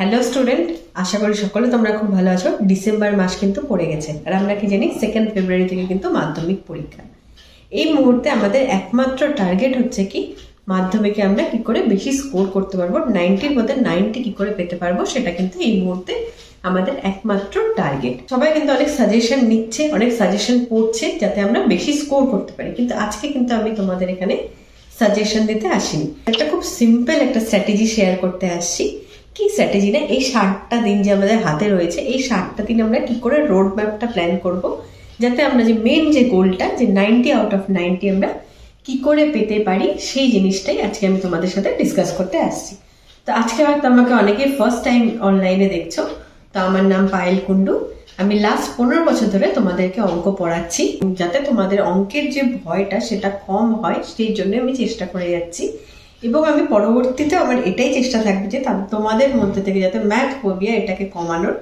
Hello student, আশা করি সকলে তোমরা খুব ভালো আছো। ডিসেম্বর মাস কিন্তু পড়ে গেছে আর আমরা কি জানি 2 ফেব্রুয়ারি থেকে কিন্তু মাধ্যমিক পরীক্ষা। এই মুহূর্তে আমাদের একমাত্র টার্গেট হচ্ছে কি মাধ্যমিকে আমরা কি করে বেশি স্কোর করতে পারবো, 90-র মধ্যে 90 কি করে পেতে পারবো, সেটা কিন্তু এই মুহূর্তে আমাদের একমাত্র টার্গেট। সবাই কিন্তু অনেক সাজেশন নিচ্ছে, অনেক সাজেশন পড়ছে যাতে আমরা বেশি স্কোর করতে পারি, কিন্তু আজকে কিন্তু আমি তোমাদের এখানে সাজেশন দিতে আসিনি। একটা খুব সিম্পল একটা স্ট্র্যাটেজি শেয়ার করতে আসছি। কি স্ট্র্যাটেজি না, এই 60টা দিন যে আমাদের হাতে রয়েছে, এই 60টা দিন আমরা কি করে রোড ম্যাপটা প্ল্যান করব যাতে আমরা যে মেন যে গোলটা যে 90 আউট অফ 90 আমরা কি করে পেতে পারি, সেই জিনিসটাই আজকে আমি তোমাদের সাথে ডিসকাস করতে আসছি। তো আজকে হয়তো আমাকে অনেকে ফার্স্ট টাইম অনলাইনে দেখছো। তো আমার নাম পায়েল কুন্ডু। আমি লাস্ট 15 বছর ধরে তোমাদেরকে অঙ্ক পড়াচ্ছি, যাতে তোমাদের অঙ্কের যে ভয়টা সেটা কম হয়, সেই জন্য আমি চেষ্টা করে যাচ্ছি। এবং আমি পরবর্তীতে আমার এটাই চেষ্টা থাকবে যে তোমাদের মধ্যে থেকে যাতে ম্যাথ ফোবিয়া এটাকে কমানোর,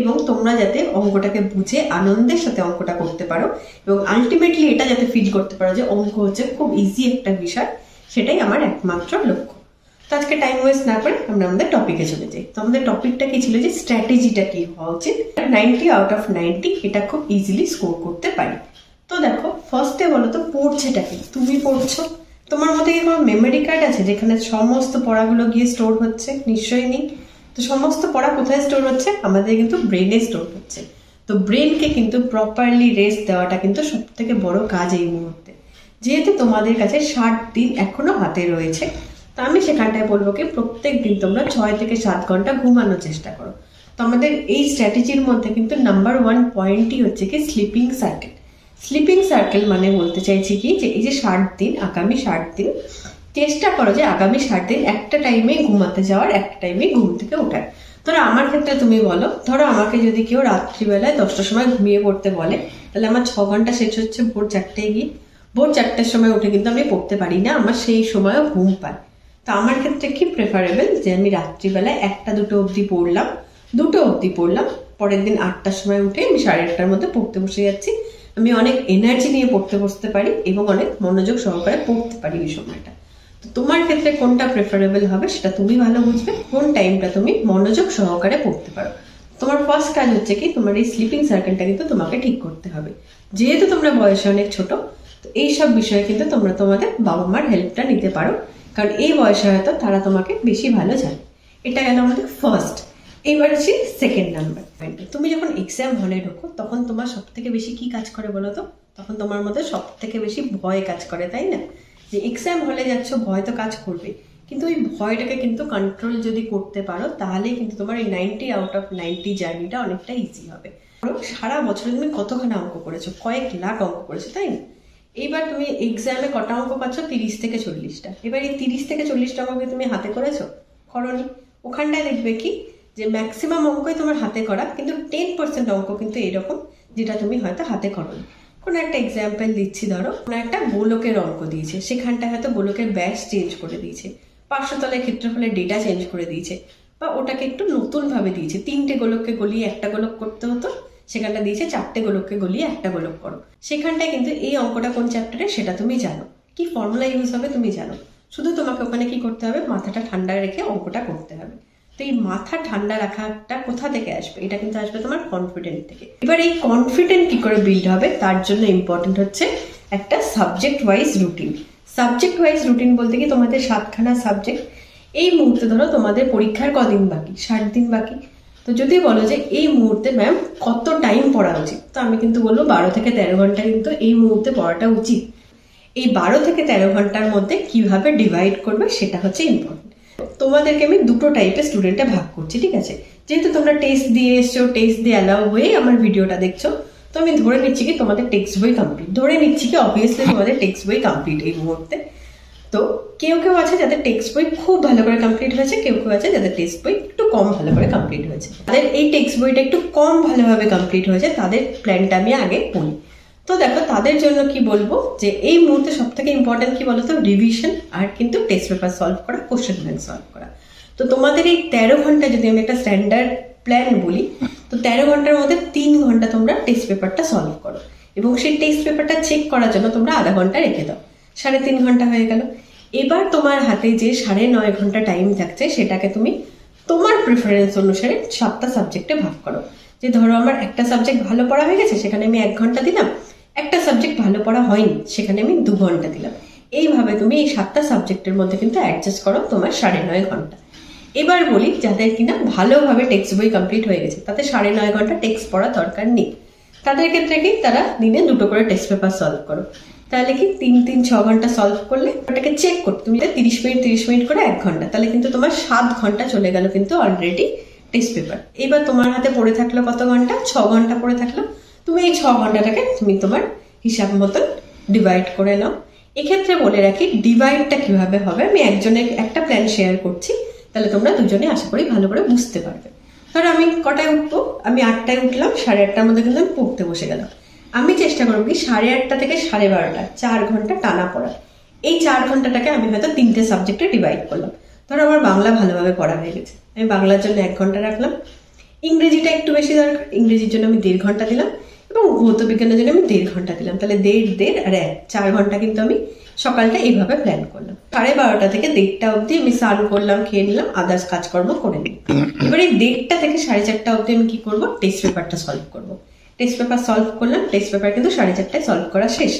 এবং তোমরা যাতে অঙ্কটাকে বুঝে আনন্দের সাথে অঙ্কটা করতে পারো, এবং আলটিমেটলি এটা যাতে ফিল করতে পারো যে অঙ্ক হচ্ছে খুব ইজি একটা বিষয়, সেটাই আমার একমাত্র লক্ষ্য। তো আজকে টাইম ওয়েস্ট না করে আমরা আমাদের টপিকে চলে যাই। তো আমাদের টপিকটা কি ছিল, যে স্ট্র্যাটেজিটা কি হওয়া উচিত 90 আউট অফ 90 এটা খুব ইজিলি স্কোর করতে পারি। তো দেখো, ফার্স্টে বলো তো পড়ছেটা কি? তুমি পড়ছো, তোমার মধ্যে কি কোনো মেমোরি কার্ড আছে যেখানে সমস্ত পড়াগুলো গিয়ে স্টোর হচ্ছে? নিশ্চয়ই নেই। তো সমস্ত পড়া কোথায় স্টোর হচ্ছে? আমাদের কিন্তু ব্রেনে স্টোর হচ্ছে। তো ব্রেনকে কিন্তু প্রপারলি রেস্ট দেওয়াটা কিন্তু সব থেকে বড় কাজ এই মুহূর্তে। যেহেতু তোমাদের কাছে 60 দিন এখনো হাতে রয়েছে, তো আমি সেখানটায় বলবো কি প্রত্যেক দিন তোমরা 6 থেকে 7 ঘন্টা ঘুমানোর চেষ্টা করো। তো আমাদের এই স্ট্র্যাটেজির মধ্যে কিন্তু নাম্বার 1 পয়েন্টই হচ্ছে কি স্লিপিং সার্কেল। স্লিপিং সার্কেল মানে বলতে চাইছি কি, যে এই যে 60 দিন, আগামী 60 দিন চেষ্টা করো যে আগামী 60 দিন একটা টাইমে ঘুমাতে যাওয়ার, একটা টাইমে ঘুম থেকে ওঠার। ধরো আমার ক্ষেত্রে তুমি বলো, ধরো আমাকে যদি কেউ রাত্রিবেলায় 10টার সময় ঘুমিয়ে পড়তে বলে, তাহলে আমার 6 ঘন্টা শেষ হচ্ছে ভোর 4টায় গিয়ে। ভোর 4টার সময় উঠে কিন্তু আমি পড়তে পারি না, আমার সেই সময়ও ঘুম পায়। তো আমার ক্ষেত্রে কি প্রেফারেবল যে আমি রাত্রিবেলায় 1টা-2টো অবধি পড়লাম, 2টো অবধি পড়লাম, পরের দিন 8টার সময় উঠে আমি 8:30টার মধ্যে পড়তে বসে যাচ্ছি। আমি অনেক এনার্জি নিয়ে পড়তে বসতে পারি এবং অনেক মনোযোগ সহকারে পড়তে পারি এই সময়টা। তো তোমার ক্ষেত্রে কোনটা প্রেফারেবল হবে সেটা তুমি ভালো বুঝবে, কোন টাইমটা তুমি মনোযোগ সহকারে পড়তে পারো। তোমার ফার্স্ট কাজ হচ্ছে কি তোমার এই স্লিপিং সার্কেলটা কিন্তু তোমাকে ঠিক করতে হবে। যেহেতু তোমরা বয়সে অনেক ছোট, তো এইসব বিষয়ে কিন্তু তোমরা তোমাদের বাবা মার হেল্পটা নিতে পারো, কারণ এই বয়সে হয়তো তারা তোমাকে বেশি ভালো জানে। এটা গেল আমাদের ফার্স্ট। এইবার হচ্ছে সেকেন্ড নাম্বার। তুমি যখন এক্সাম হলে ঢোকো, তখন তোমার সব থেকে বেশি কি কাজ করে বলো তো? তখন তোমার মধ্যে সব থেকে বেশি ভয় কাজ করে, তাই না? যে এক্সাম হলে যাচ্ছ, ভয় তো কাজ করবে, কিন্তু ওই ভয়টাকে কিন্তু কন্ট্রোল যদি করতে পারো, তাহলেই কিন্তু তোমার এই 90 আউট অফ 90 জার্নিটা অনেকটা ইজি হবে। সারা বছরে তুমি কতখানি অঙ্ক করেছো, কয়েক লাখ অঙ্ক করেছো, তাই না? এইবার তুমি এক্সামে কটা অঙ্ক পাচ্ছ? 30 থেকে 40টা। এবার এই 30 থেকে 40টা অঙ্ককে তুমি হাতে করেছো? করনি। ওখানটায় দেখবে কি যে ম্যাক্সিমাম অঙ্কই তোমার হাতে করা, কিন্তু 10% অঙ্ক কিন্তু এরকম যেটা তুমি হয়তো হাতে করোনি। কোনো একটা এক্সাম্পল দিচ্ছি, ধরো কোনো একটা গোলকের অঙ্ক দিয়েছে, সেখানটায় হয়তো গোলকের ব্যাস চেঞ্জ করে দিয়েছে, 500 তলের ক্ষেত্রফলের ডেটা চেঞ্জ করে দিয়েছে, বা ওটাকে একটু নতুনভাবে দিয়েছে, 3টে গোলককে গলিয়ে একটা গোলক করতে হতো, সেখানটা দিয়েছে 4টে গোলককে গলিয়ে একটা গোলক করো। সেখানটায় কিন্তু এই অঙ্কটা কোন চ্যাপ্টারে সেটা তুমি জানো, কি ফর্মুলা ইউজ হবে তুমি জানো, শুধু তোমাকে ওখানে কি করতে হবে, মাথাটা ঠান্ডা রেখে অঙ্কটা করতে হবে। তো এই মাথা ঠান্ডা রাখাটা কোথা থেকে আসবে? এটা কিন্তু আসবে তোমার কনফিডেন্ট থেকে। এবার এই কনফিডেন্ট কি করে বিল্ড হবে, তার জন্য ইম্পর্টেন্ট হচ্ছে একটা subject wise routine. Subject wise routine বলতে কি তোমাদের 7খানা সাবজেক্ট। এই মুহূর্তে ধরো তোমাদের পরীক্ষার কদিন বাকি? 60 দিন বাকি। তো যদি বলো যে এই মুহূর্তে ম্যাম কত টাইম পড়া উচিত, তো আমি কিন্তু বলবো 12 থেকে 13 ঘন্টা কিন্তু এই মুহূর্তে পড়াটা উচিত। এই 12 থেকে 13 ঘন্টার মধ্যে কিভাবে ডিভাইড করবে সেটা হচ্ছে ইম্পর্টেন্ট। তোমাদেরকে আমি 2টো টাইপের স্টুডেন্টে ভাগ করছি, ঠিক আছে? যেহেতু তোমরা টেস্ট দিয়ে এসছো, টেস্ট দিয়ে অ্যালাউ হয়ে আমার ভিডিওটা দেখছো, তো আমি ধরে নিচ্ছি কি তোমাদের টেক্সট বই কমপ্লিট, ধরে নিচ্ছি কি অবভিয়াসলি তোমাদের টেক্সট বই কমপ্লিট এই মুহূর্তে। তো কেউ কেউ আছে যাদের টেক্সট বই খুব ভালো করে কমপ্লিট হয়েছে, কেউ কেউ আছে যাদের টেক্সট বই একটু কম ভালো করে কমপ্লিট হয়েছে। তাদের এই টেক্সট বইটা একটু কম ভালোভাবে কমপ্লিট হয়েছে, তাদের প্ল্যানটা আমি আগে বলি। তো দেখো, তাদের জন্য কি বলবো, যে এই মুহূর্তে সব থেকে ইম্পর্টেন্ট কি বলতো, রিভিশন আর কিন্তু টেস্ট পেপার সলভ করা, কোশ্চেন ব্যাংক সলভ করা। তো তোমাদের এই 13 ঘন্টা যদি আমি একটা স্ট্যান্ডার্ড প্ল্যান বলি, তো 13 ঘন্টার মধ্যে 3 ঘন্টা তোমরা টেস্ট পেপারটা সলভ করো, এবং সেই টেস্ট পেপারটা চেক করার জন্য তোমরা আধা ঘন্টা রেখে দাও, 3.5 ঘন্টা হয়ে গেল। এবার তোমার হাতে যে 9.5 ঘন্টা টাইম থাকছে, সেটাকে তুমি তোমার প্রিফারেন্স অনুসারে 7টা সাবজেক্টে ভাগ করো। যে ধরো আমার একটা সাবজেক্ট ভালো পড়া হয়ে গেছে, সেখানে আমি 1 ঘন্টা দিলাম। একটা সাবজেক্ট ভালো পড়া হয়নি, সেখানে আমি 2 ঘন্টা দিলাম। এইভাবে তুমি এই 7টা সাবজেক্টের মধ্যে কিন্তু অ্যাডজাস্ট করো তোমার 9.5 ঘন্টা। এবার বলি যাদের কিনা ভালোভাবে টেক্সট বই কমপ্লিট হয়ে গেছে, তাতে 9.5 ঘন্টা টেক্সট পড়া দরকার নেই। তাদের ক্ষেত্রে কি তারা দিনে 2টো করে টেস্ট পেপার সলভ করো। তাহলে কি 3-3-6 ঘন্টা সলভ করলে ওটাকে চেক করতে তুমি 30 মিনিট করে 1 ঘন্টা, তাহলে কিন্তু তোমার 7 ঘন্টা চলে গেল কিন্তু অলরেডি টেস্ট পেপার। এবার তোমার হাতে পড়ে থাকলো কত ঘন্টা? 6 ঘন্টা পড়ে থাকলো। তুমি এই 6 ঘন্টাটাকে তুমি তোমার হিসাব মতন ডিভাইড করে নাও। এক্ষেত্রে বলে রাখি ডিভাইডটা কিভাবে হবে, আমি একজনের একটা প্ল্যান শেয়ার করছি, তাহলে তোমরা দুজনে আশা করি ভালো করে বুঝতে পারবে। ধরো আমি কটায় উঠবো? আমি 8টায় উঠলাম, 8:30টার মধ্যে কিন্তু আমি পড়তে বসে গেলাম। আমি চেষ্টা করবো কি 8:30 থেকে 12:30, 4 ঘন্টা টানা পড়া। এই 4 ঘন্টাটাকে আমি হয়তো 3টে সাবজেক্টে ডিভাইড করলাম। ধরো আমার বাংলা ভালোভাবে পড়া হয়ে গেছে, আমি বাংলার জন্য 1 ঘন্টা রাখলাম। ইংরেজিটা একটু বেশি দরকার, ইংরেজির জন্য আমি 1.5 ঘন্টা দিলাম, এবং ভৌত বিজ্ঞানের জন্য আমি 1.5 ঘন্টা দিলাম। তাহলে 1.5 আর 1, 4 ঘন্টা কিন্তু আমি সকালটা এইভাবে প্ল্যান করলাম। 12:30 থেকে 1:30 অবধি আমি স্নান করলাম, খেয়ে নিলাম, আদার্স কাজকর্ম করে নিলাম। এবার এই 1:30 থেকে 4:30 অবধি আমি কি করবো? টেস্ট পেপারটা সলভ করবো। টেস্ট পেপার সলভ করলাম, টেস্ট পেপার কিন্তু 4:30টায় সলভ করা শেষ।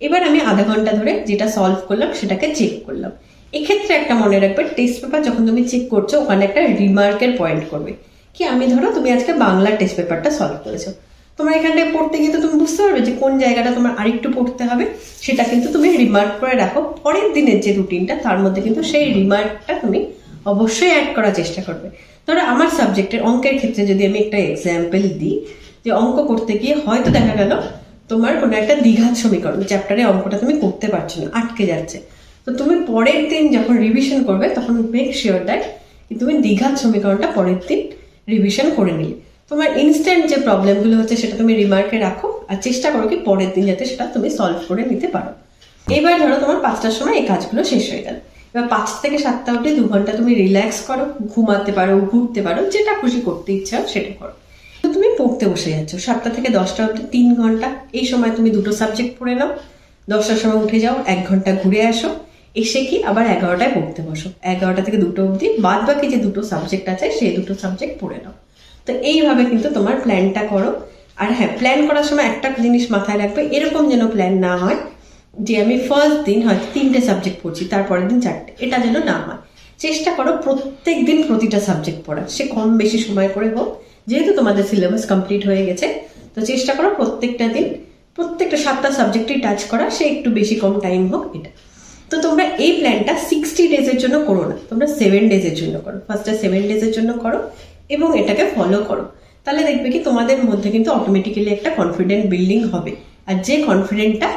এবার আমি আধা ঘন্টা ধরে যেটা সলভ করলাম সেটাকে চেক করলাম। এক্ষেত্রে একটা মনে রাখবে, টেস্ট পেপার যখন তুমি চেক করছো ওখানে একটা রিমার্কের পয়েন্ট করবে। কি আমি ধরো তুমি আজকে বাংলা টেস্ট পেপারটা সলভ করেছো, তোমার এখানটায় পড়তে গিয়ে তো তুমি বুঝতে পারবে যে কোন জায়গাটা তোমার আরেকটু পড়তে হবে, সেটা কিন্তু তুমি রিমার্ক করে রাখো। পরের দিনের যে রুটিনটা তার মধ্যে কিন্তু সেই রিমার্কটা তুমি অবশ্যই অ্যাড করার চেষ্টা করবে। ধরো আমার সাবজেক্টের অঙ্কের ক্ষেত্রে যদি আমি একটা এক্সাম্পল দিই, যে অঙ্ক করতে গিয়ে হয়তো দেখা গেল তোমার কোনো একটা দ্বিঘাত সমীকরণ চ্যাপ্টারে অঙ্কটা তুমি করতে পারছো না, আটকে যাচ্ছে, তো তুমি পরের দিন যখন রিভিশন করবে তখন মেক শিওর দ্যাট তুমি দ্বিঘাত সমীকরণটা পরের দিন রিভিশন করে নিলে। তোমার ইনস্ট্যান্ট যে প্রবলেমগুলো হচ্ছে সেটা তুমি রিমার্কে রাখো, আর চেষ্টা করো কি পরের দিন যাতে সেটা তুমি সলভ করে নিতে পারো। এবার ধরো তোমার 5টার সময় এই কাজগুলো শেষ হয়ে গেল। এবার 5 থেকে 7টা অবধি 2 ঘন্টা তুমি রিল্যাক্স করো, ঘুমাতে পারো, ঘুরতে পারো, যেটা খুশি করতে ইচ্ছা সেটা করো। তো তুমি পড়তে বসে যাচ্ছ 7টা থেকে 10টা অবধি 3 ঘন্টা। এই সময় তুমি 2টো সাবজেক্ট পড়ে নাও, 10টার সময় উঠে যাও, 1 ঘন্টা ঘুরে আসো, এসে কি আবার 11টায় পড়তে বসো। 11টা থেকে 2টো অবধি বাদ বাকি যে 2টো সাবজেক্ট আছে সেই 2টো সাবজেক্ট পড়ে নাও। তো এইভাবে কিন্তু তোমার প্ল্যানটা করো। আর হ্যাঁ, প্ল্যান করার সময় একটা জিনিস মাথায় রাখবে, এরকম যেন প্ল্যান না হয় যে আমি ফার্স্ট দিন হয়তো 3টে সাবজেক্ট পড়ছি, তারপরের দিন 4টে, এটা যেন না হয়। চেষ্টা করো প্রত্যেক দিন প্রতিটা সাবজেক্ট পড়ার, সে কম বেশি সময় করে হোক, যেহেতু তোমাদের সিলেবাস কমপ্লিট হয়ে গেছে। তো চেষ্টা করো প্রত্যেকটা দিন প্রত্যেকটা 7টা সাবজেক্টই টাচ করা, সে একটু বেশি কম টাইম হোক এটা। তো তোমরা এই প্ল্যানটা 60 ডেজের জন্য করো না, তোমরা 7 ডেজের জন্য করো। ফার্স্টে 7 ডেজের জন্য করো এবং এটাকে ফলো করো। তাহলে দেখবে কি তোমাদের মধ্যে কিন্তু অটোমেটিক্যালি একটা কনফিডেন্ট বিল্ডিং হবে। আর যে কনফিডেন্টটা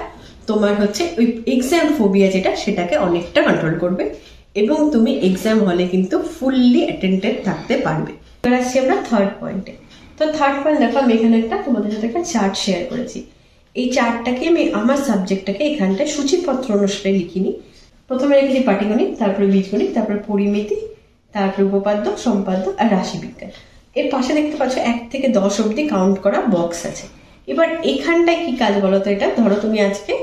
তোমার হচ্ছে ওই এক্সাম ফোবিয়া যেটা, সেটাকে অনেকটা কন্ট্রোল করবে, এবং তুমি এক্সাম হলে কিন্তু ফুললি অ্যাটেন্টেড থাকতে পারবে। এবার আসছি আমরা থার্ড পয়েন্টে। তো থার্ড পয়েন্ট দেখো, আমি এখানে তোমাদের সাথে একটা চার্ট শেয়ার করেছি। এই চার্টটাকে আমি আমার সাবজেক্টটাকে এখানটায় সূচিপত্র অনুসারে লিখিনি। প্রথমে রেখেছি পাটিগণিত, তারপরে বীজগণিত, তারপরে পরিমিতি, তারপরে উপপাদ্য, সম্পাদ্য আর রাশিবিজ্ঞান। এর পাশে দেখতে পাচ্ছ 1 থেকে 10 অবধি কাউন্ট করা বক্স আছে। এবার এখানটায় কি কাজ বলো তো? এটা ধরো তুমি আজকে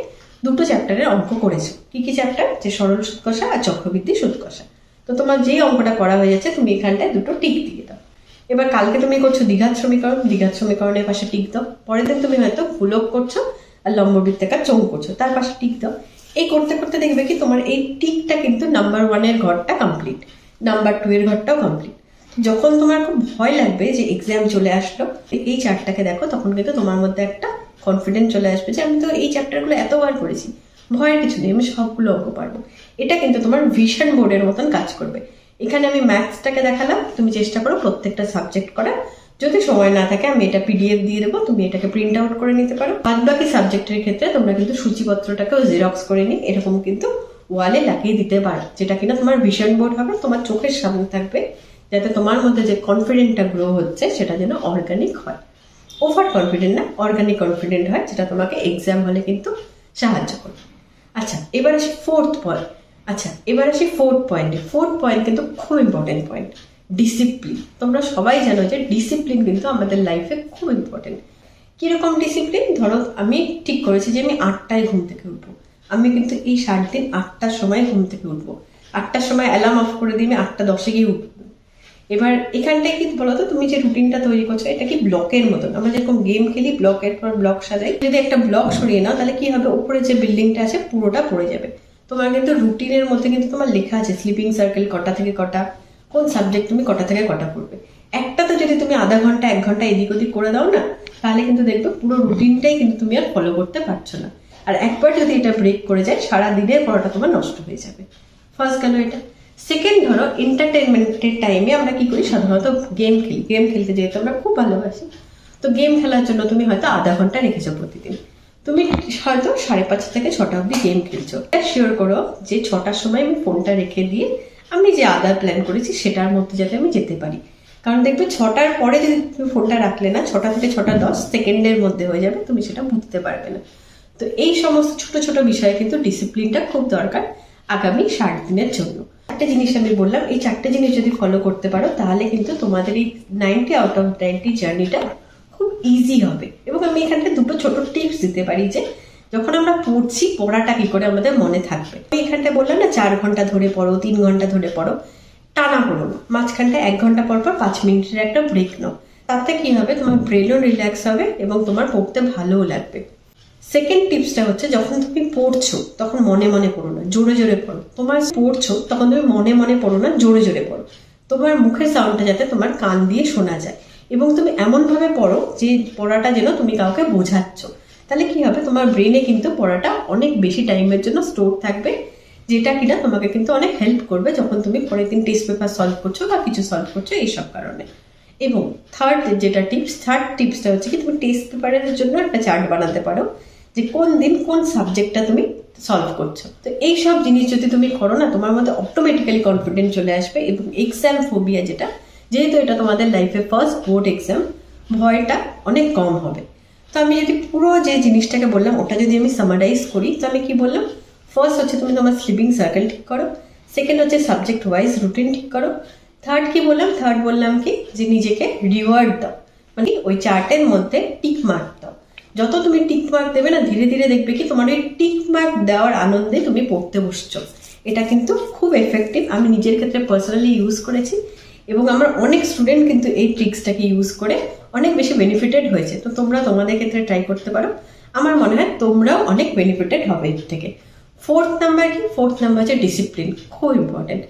2টো চ্যাপ্টারের অঙ্ক করেছো। কি কি চ্যাপ্টার? যে সরল সুদ কষা আর চক্রবৃদ্ধি সুদ কষা। তো তোমার যেই অঙ্কটা করা হয়ে যাচ্ছে তুমি এখানটায় 2টো টিক দিয়ে দাও। এবার কালকে তুমি করছো দ্বিঘাত সমীকরণ, দ্বিঘাত সমীকরণের পাশে টিক দাও। পরের দিন তুমি হয়তো ফুলক করছো আর লম্ববৃত্তাকার চৌক করছো, তার পাশে টিক দাও। এই করতে করতে দেখবে কি তোমার এই টিকটা কিন্তু নাম্বার 1 এর ঘরটা কমপ্লিট, নাম্বার 2 এর ঘরটাও কমপ্লিট। যখন তোমার খুব ভয় লাগবে যে এক্সাম চলে আসলো, এই চার্টটাকে দেখো, তখন কিন্তু তোমার মধ্যে একটা কনফিডেন্স চলে আসবে যে আমি তো এই চ্যাপ্টারগুলো এতবার করেছি, ভয়ের কিছু নেই, আমি সবগুলো অঙ্ক পারবো। এটা কিন্তু তোমার ভিশন বোর্ডের মতন কাজ করবে। এখানে আমি ম্যাথসটাকে দেখালাম, তুমি চেষ্টা করো প্রত্যেকটা সাবজেক্ট করা। যদি সময় না থাকে আমি এটা PDF দিয়ে দেবো, তুমি এটাকে প্রিন্ট আউট করে নিতে পারো। বাদ বাকি সাবজেক্টের ক্ষেত্রে তোমরা কিন্তু সূচিপত্রটাকেও জেরক্স করে নিই, এরকম কিন্তু ওয়ালে লাগিয়ে দিতে পারো, যেটা কিনা তোমার ভিশন বোর্ড হবে, তোমার চোখের সামনে থাকবে, যাতে তোমার মধ্যে যে কনফিডেন্টটা গ্রো হচ্ছে সেটা যেন অর্গানিক হয়। ওভার কনফিডেন্ট না, অর্গানিক কনফিডেন্ট হয়, যেটা তোমাকে এক্সাম হলে কিন্তু সাহায্য করবে। আচ্ছা, এবার আসি ফোর্থ পয়েন্টে। ফোর্থ পয়েন্ট কিন্তু খুব ইম্পর্টেন্ট পয়েন্ট, ডিসিপ্লিন। তোমরা সবাই জানো যে ডিসিপ্লিন কিন্তু আমাদের লাইফে খুব ইম্পর্টেন্ট। কিরকম ডিসিপ্লিন? ধরো আমি ঠিক করেছি যে আমি 8টায় ঘুম থেকে উঠবো, আমি কিন্তু এই 7 দিন 8টার সময় ঘুম থেকে উঠবো। 8টার সময় অ্যালার্ম অফ করে দিয়ে আমি 8টা 10-এ গিয়ে উঠবো। এবার এখানটায় কি বলতো, তুমি যে রুটিনটা তৈরি করছো এটা কি ব্লকের মতন, আমরা যেরকম গেম খেলি ব্লকের পর ব্লক সাজাই, যদি একটা ব্লক সরিয়ে নাও তাহলে কি হবে, উপরে যে বিল্ডিংটা আছে পুরোটা পড়ে যাবে। তোমার কিন্তু রুটিনের মধ্যে কিন্তু তোমার লেখা আছে স্লিপিং সার্কেল কটা থেকে কটা, কোন সাবজেক্ট তুমি কটা থেকে কটা পড়বে। একটা তো যদি তুমি আধা ঘন্টা 1 ঘন্টা এদিক ওদিক করে দাও না, তাহলে কিন্তু দেখবে পুরো রুটিনটাই কিন্তু তুমি আর ফলো করতে পারছো না। আর একবার যদি এটা ব্রেক করে যায় সারা দিনের পড়াটা তোমার নষ্ট হয়ে যাবে। ফার্স্ট গেল এটা। সেকেন্ড ধরো এন্টারটেনমেন্টের টাইমে আমরা কি করি, সাধারণত গেম খেলি। গেম খেলতে যেহেতু আমরা খুব ভালোবাসি, তো গেম খেলার জন্য তুমি হয়তো আধা ঘন্টা রেখেছো প্রতিদিন, তুমি হয়তো 5:30 থেকে 6টা অব্দি গেম খেলছো। শিওর করো যে 6টার সময় আমি ফোনটা রেখে দিয়ে আমি যে আদার প্ল্যান করেছি সেটার মধ্যে যাতে আমি যেতে পারি। কারণ দেখবে 6টার পরে যদি তুমি ফোনটা রাখলে না, 6টা থেকে 6টা 10 সেকেন্ডের মধ্যে হয়ে যাবে, তুমি সেটা বুঝতে পারবে না। তো এই সমস্ত ছোট ছোট বিষয়ে কিন্তু ডিসিপ্লিনটা খুব দরকার আগামী 60 দিনের জন্য। 4টে জিনিস আমি বললাম, এই 4টে জিনিস যদি ফলো করতে পারো তাহলে কিন্তু তোমাদের এই 90 আউট অফ 90 জার্নিটা খুব ইজি হবে। এবং আমি এখানটা দুটো ছোট টিপস দিতে পারি যে যখন আমরা পড়ছি পড়াটা কি করে আমাদের মনে থাকবে। আমি এখানটা বললাম না 4 ঘন্টা ধরে পড়ো, 3 ঘন্টা ধরে পড়ো, টানা পড়ো না, মাঝখানটা 1 ঘন্টা পর পর 5 মিনিটের একটা ব্রেক নাও। তাতে কি হবে, তোমার ব্রেনও রিল্যাক্স হবে এবং তোমার পড়তে ভালোও লাগবে। সেকেন্ড টিপসটা হচ্ছে, যখন তুমি পড়ছো তখন মনে মনে পড়ো না, জোরে জোরে পড়ো। তোমার পড়ছো তখন তুমি মনে মনে পড়ো না, জোরে জোরে পড়ো। তোমার মুখের সাউন্ডটা যাতে তোমার কান দিয়ে শোনা যায়, এবং তুমি এমনভাবে পড়ো যে পড়াটা যেন তুমি কাউকে বোঝাচ্ছ। তাহলে কি হবে, তোমার ব্রেনে কিন্তু পড়াটা অনেক বেশি টাইমের জন্য স্টোর থাকবে, যেটা কিনা তোমাকে কিন্তু অনেক হেল্প করবে যখন তুমি পরের দিন টেস্ট পেপার সলভ করছো বা কিছু সলভ করছো এইসব কারণে। এবং থার্ড টিপসটা হচ্ছে কি, তুমি টেস্ট পেপারের জন্য একটা চার্ট বানাতে পারো যে কোন দিন কোন সাবজেক্টটা তুমি সলভ করছো। তো এই সব জিনিস যদি তুমি করো না, তোমার মধ্যে অটোমেটিক্যালি কনফিডেন্স চলে আসবে। এবং এক্সাম ফোবিয়া, যেহেতু এটা তোমাদের লাইফে ফার্স্ট বোর্ড এক্সাম, ভয়টা অনেক কম হবে। তো আমি যদি পুরো যে জিনিসটাকে বললাম ওটা যদি আমি সামারাইজ করি, তো আমি কি বললাম, ফার্স্ট হচ্ছে তুমি তোমার স্লিপিং সার্কেল ঠিক করো, সেকেন্ড হচ্ছে সাবজেক্ট ওয়াইজ রুটিন ঠিক করো, থার্ড বললাম কি যে নিজেকে রিওয়ার্ড দাও, মানে ওই চার্টের মধ্যে টিক মার্ক দাও। যত তুমি টিক মার্ক দেবে না, ধীরে ধীরে দেখবে কি তোমার ওই টিক মার্ক দেওয়ার আনন্দে তুমি পড়তে বসছো। এটা কিন্তু খুব এফেক্টিভ, আমি নিজের ক্ষেত্রে পার্সোনালি ইউজ করেছি এবং আমার অনেক স্টুডেন্ট কিন্তু এই ট্রিক্সটাকে ইউজ করে অনেক বেশি বেনিফিটেড হয়েছে। তো তোমরা তোমাদের ক্ষেত্রে ট্রাই করতে পারো, আমার মনে হয় তোমরাও অনেক বেনিফিটেড হবে এর থেকে। ফোর্থ নাম্বার হচ্ছে ডিসিপ্লিন, খুব ইম্পর্টেন্ট।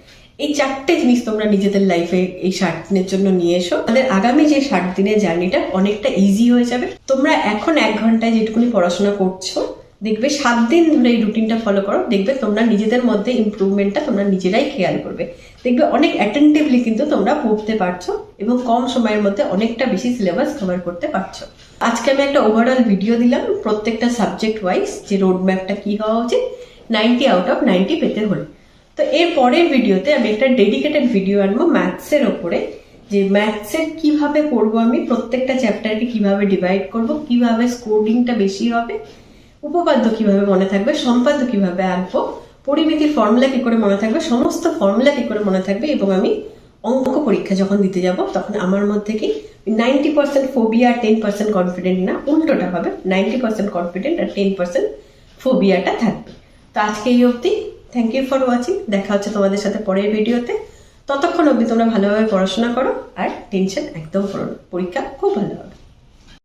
এই 4টে জিনিস তোমরা নিজেদের লাইফে এই 60 দিনের জন্য নিয়ে এসো, আমাদের আগামী যে 60 দিনের জার্নিটা অনেকটা ইজি হয়ে যাবে। তোমরা এখন 1 ঘন্টায় যেটুকুনি পড়াশোনা করছো, দেখবে 7 দিন ধরে এই রুটিনটা ফলো করো, দেখবে তোমরা নিজেদের মধ্যে ইমপ্রুভমেন্টটা তোমরা নিজেরাই খেয়াল করবে। দেখবে অনেক অ্যাটেন্টিভলি কিন্তু তোমরা পড়তে পারছো এবং কম সময়ের মধ্যে অনেকটা বেশি সিলেবাস কভার করতে পারছো। আজকে আমি একটা ওভারঅল ভিডিও দিলাম প্রত্যেকটা সাবজেক্ট ওয়াইজ, যে রোড ম্যাপটা কি হওয়া উচিত 90 আউট অফ 90 পেতে হলে। তো এর পরের ভিডিওতে আমি একটা ডেডিকেটেড ভিডিও আনবো ম্যাথসের ওপরে, যে ম্যাথসের কিভাবে করবো, আমি প্রত্যেকটা চ্যাপ্টারকে কিভাবে ডিভাইড করব, কিভাবে স্কোরিংটা বেশি হবে, উপপাদ্য কিভাবে মনে থাকবে, সম্পাদ্য কিভাবে আঁকবো, পরিমিতির ফর্মুলা কি করে মনে থাকবে, সমস্ত ফর্মুলা কি করে মনে থাকবে। এবং আমি অঙ্ক পরীক্ষা যখন দিতে যাব তখন আমার মধ্যে কি 90% ফোবিয়া আর 10% কনফিডেন্ট না, উল্টোটা হবে, 90% কনফিডেন্ট আর 10% ফোবিয়াটা থাকবে। তো আজকে এই অবধি, থ্যাংক ইউ ফর ওয়াচিং। দেখা হচ্ছে তোমাদের সাথে পরের ভিডিওতে। ততক্ষণ অবধি তোমরা ভালোভাবে পড়াশোনা করো আর টেনশন একদম করো না, পরীক্ষা খুব ভালো হবে।